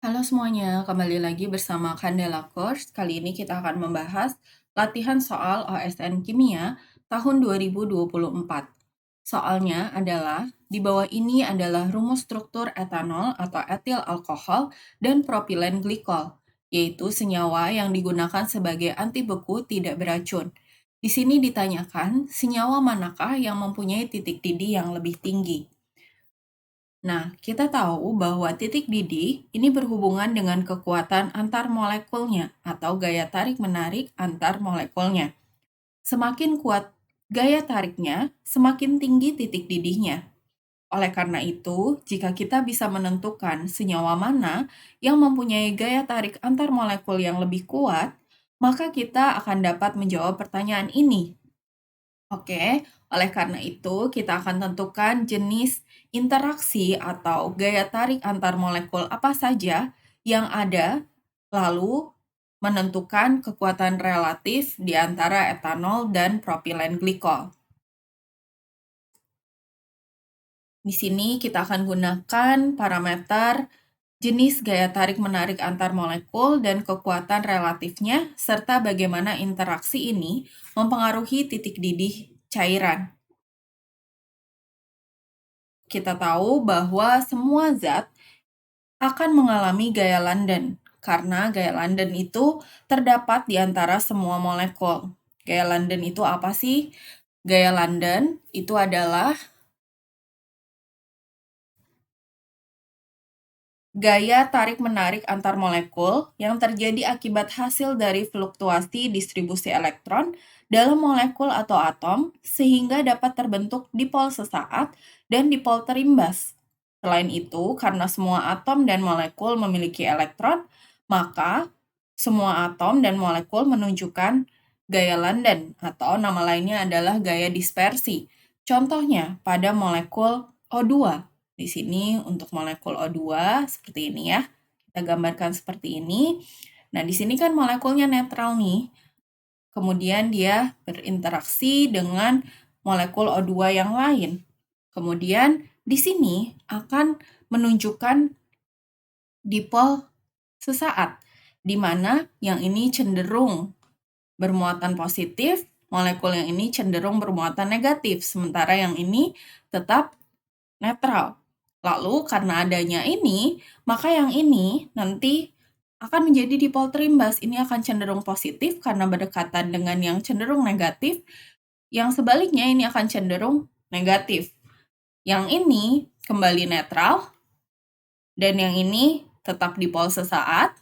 Halo semuanya, kembali lagi bersama Candela Course. Kali ini kita akan membahas latihan soal OSN Kimia tahun 2024. Soalnya adalah, di bawah ini adalah rumus struktur etanol atau etil alkohol dan propilen glikol, yaitu senyawa yang digunakan sebagai anti beku tidak beracun. Di sini ditanyakan, senyawa manakah yang mempunyai titik didih yang lebih tinggi? Nah, kita tahu bahwa titik didih ini berhubungan dengan kekuatan antar molekulnya atau gaya tarik-menarik antar molekulnya. Semakin kuat gaya tariknya, semakin tinggi titik didihnya. Oleh karena itu, jika kita bisa menentukan senyawa mana yang mempunyai gaya tarik antar molekul yang lebih kuat, maka kita akan dapat menjawab pertanyaan ini. Oke, oleh karena itu kita akan tentukan jenis interaksi atau gaya tarik antar molekul apa saja yang ada, lalu menentukan kekuatan relatif di antara etanol dan propilen glikol. Di sini kita akan gunakan parameter jenis gaya tarik-menarik antar molekul dan kekuatan relatifnya, serta bagaimana interaksi ini mempengaruhi titik didih cairan. Kita tahu bahwa semua zat akan mengalami gaya London, karena gaya London itu terdapat di antara semua molekul. Gaya London itu apa sih? Gaya London itu adalah gaya tarik-menarik antar molekul yang terjadi akibat hasil dari fluktuasi distribusi elektron dalam molekul atau atom sehingga dapat terbentuk dipol sesaat dan dipol terimbas. Selain itu, karena semua atom dan molekul memiliki elektron, maka semua atom dan molekul menunjukkan gaya London atau nama lainnya adalah gaya dispersi. Contohnya pada molekul O2. Di sini untuk molekul O2 seperti ini ya. Kita gambarkan seperti ini. Nah, di sini kan molekulnya netral nih. Kemudian dia berinteraksi dengan molekul O2 yang lain. Kemudian di sini akan menunjukkan dipol sesaat, di mana yang ini cenderung bermuatan positif, molekul yang ini cenderung bermuatan negatif, sementara yang ini tetap netral. Lalu karena adanya ini, maka yang ini nanti akan menjadi dipol terimbas. Ini akan cenderung positif karena berdekatan dengan yang cenderung negatif. Yang sebaliknya ini akan cenderung negatif. Yang ini kembali netral dan yang ini tetap dipol sesaat.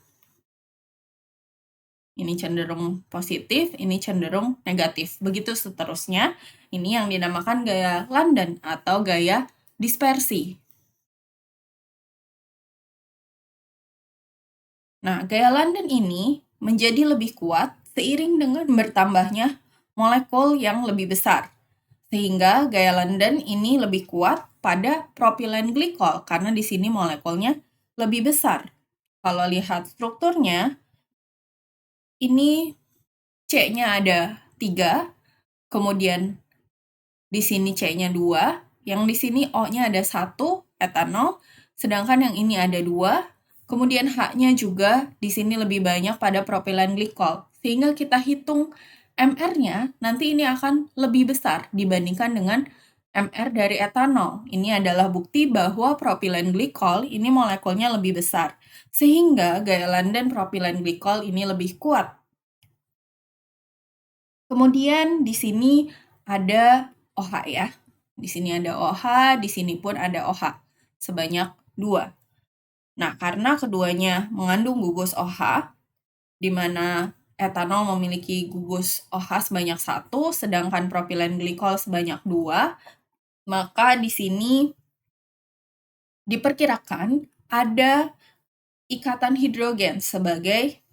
Ini cenderung positif, ini cenderung negatif. Begitu seterusnya. Ini yang dinamakan gaya London atau gaya dispersi. Nah, gaya London ini menjadi lebih kuat seiring dengan bertambahnya molekul yang lebih besar. Sehingga gaya London ini lebih kuat pada propilen glikol karena di sini molekulnya lebih besar. Kalau lihat strukturnya, ini C-nya ada 3, kemudian di sini C-nya 2, yang di sini O-nya ada 1, etanol, sedangkan yang ini ada 2, kemudian H-nya juga di sini lebih banyak pada propilen glikol. Sehingga kita hitung MR-nya, nanti ini akan lebih besar dibandingkan dengan MR dari etanol. Ini adalah bukti bahwa propilen glikol ini molekulnya lebih besar. Sehingga gaya London propilen glikol ini lebih kuat. Kemudian di sini ada OH ya. Di sini ada OH, di sini pun ada OH. Sebanyak 2. Nah, karena keduanya mengandung gugus OH, di mana etanol memiliki gugus OH sebanyak 1, sedangkan propilen glikol sebanyak 2, maka di sini diperkirakan ada ikatan hidrogen sebagai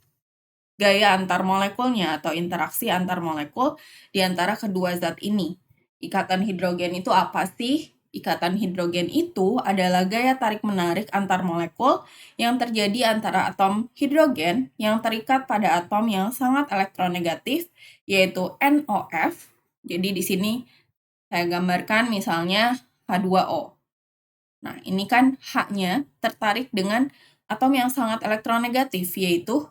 gaya antar molekulnya atau interaksi antar molekul di antara kedua zat ini. Ikatan hidrogen itu apa sih? Ikatan hidrogen itu adalah gaya tarik-menarik antar molekul yang terjadi antara atom hidrogen yang terikat pada atom yang sangat elektronegatif, yaitu NOF. Jadi di sini saya gambarkan misalnya H2O. Nah, ini kan H-nya tertarik dengan atom yang sangat elektronegatif, yaitu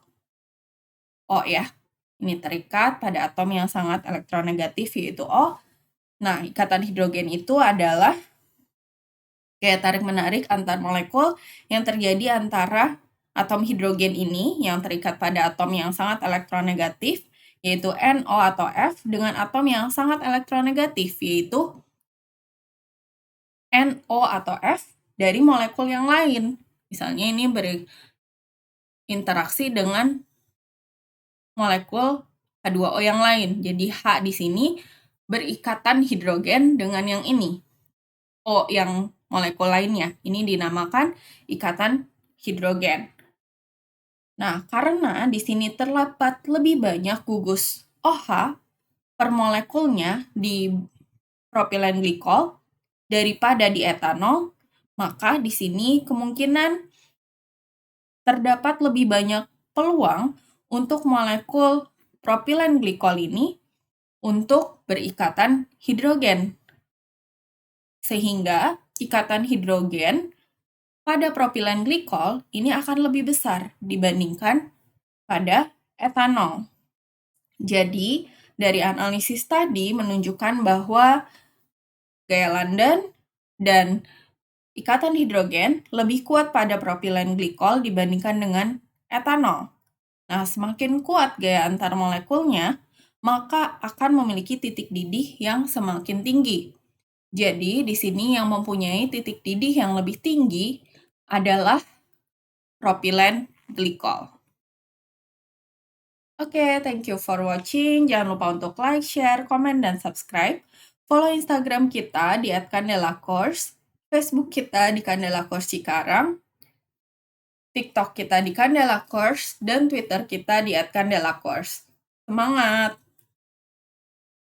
O ya. Ini terikat pada atom yang sangat elektronegatif, yaitu O. Nah, ikatan hidrogen itu adalah gaya tarik-menarik antar molekul yang terjadi antara atom hidrogen ini yang terikat pada atom yang sangat elektronegatif, yaitu NO atau F, dengan atom yang sangat elektronegatif, yaitu NO atau F dari molekul yang lain. Misalnya ini berinteraksi dengan molekul H2O yang lain. Jadi H di sini berikatan hidrogen dengan yang ini. O yang molekul lainnya. Ini dinamakan ikatan hidrogen. Nah, karena di sini terdapat lebih banyak gugus OH per molekulnya di propilen glikol daripada di etanol, maka di sini kemungkinan terdapat lebih banyak peluang untuk molekul propilen glikol ini untuk berikatan hidrogen. Sehingga ikatan hidrogen pada propilen glikol ini akan lebih besar dibandingkan pada etanol. Jadi, dari analisis tadi menunjukkan bahwa gaya London dan ikatan hidrogen lebih kuat pada propilen glikol dibandingkan dengan etanol. Nah, semakin kuat gaya antar molekulnya, maka akan memiliki titik didih yang semakin tinggi. Jadi, di sini yang mempunyai titik didih yang lebih tinggi adalah propilen glikol. Oke, thank you for watching. Jangan lupa untuk like, share, komen, dan subscribe. Follow Instagram kita di @candelacourse, Facebook kita di Candela Course Cikarang, TikTok kita di Candela Course, dan Twitter kita di @candelacourse. Semangat!